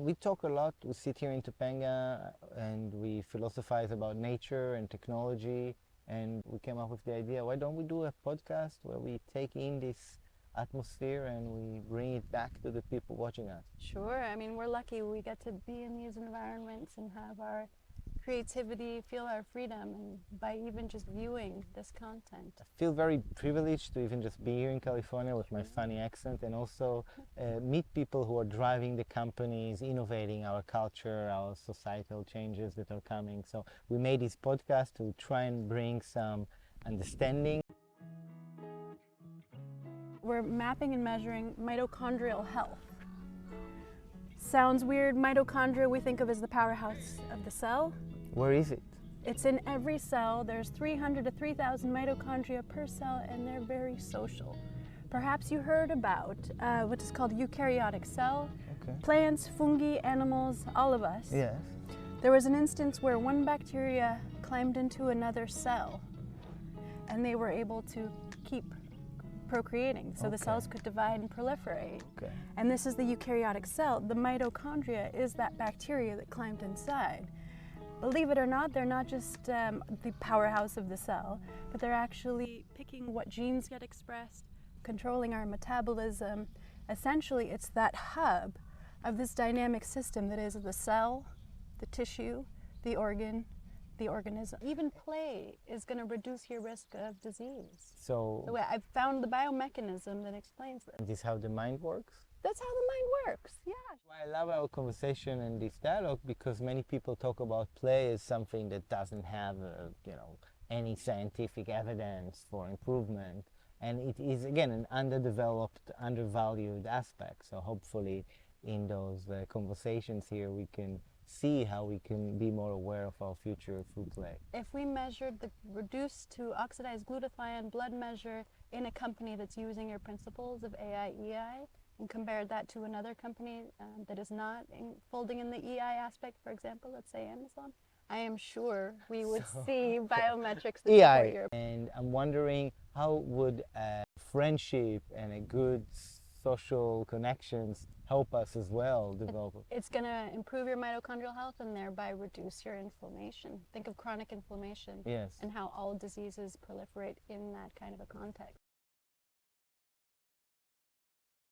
we talk a lot. We sit here in Topanga and we philosophize about nature and technology. And we came up with the idea, why don't we do a podcast where we take in this atmosphere and we bring it back to the people watching us? Sure. I mean, we're lucky we get to be in these environments and have our creativity, feel our freedom, and by even just viewing this content. I feel very privileged to even just be here in California with my funny accent, and also meet people who are driving the companies, innovating our culture, our societal changes that are coming. So we made this podcast to try and bring some understanding. We're mapping and measuring mitochondrial health. Sounds weird. Mitochondria we think of as the powerhouse of the cell. Where is it? It's in every cell. There's 300 to 3,000 mitochondria per cell, and they're very social. Perhaps you heard about what is called eukaryotic cell. Okay. Plants, fungi, animals, all of us. Yes. There was an instance where one bacteria climbed into another cell, and they were able to keep procreating, so the cells could divide and proliferate. Okay. And this is the eukaryotic cell. The mitochondria is that bacteria that climbed inside. Believe it or not, they're not just the powerhouse of the cell, but they're actually picking what genes get expressed, controlling our metabolism. Essentially, it's that hub of this dynamic system that is the cell, the tissue, the organ, the organism. Even play is going to reduce your risk of disease. So I've found the biomechanism that explains this. this is how the mind works? That's how the mind works, yeah. I love our conversation and this dialogue because many people talk about play as something that doesn't have, any scientific evidence for improvement, and it is again an underdeveloped, undervalued aspect. So hopefully, in those conversations here, we can see how we can be more aware of our future through play. If we measured the reduced to oxidized glutathione blood measure in a company that's using your principles of AI/EI, and compared that to another company that is not folding in the EI aspect, for example, let's say Amazon, I am sure we would see biometrics that support your... And I'm wondering, how would friendship and a good social connections help us as well develop? It's going to improve your mitochondrial health and thereby reduce your inflammation. Think of chronic inflammation. Yes. And how all diseases proliferate in that kind of a context.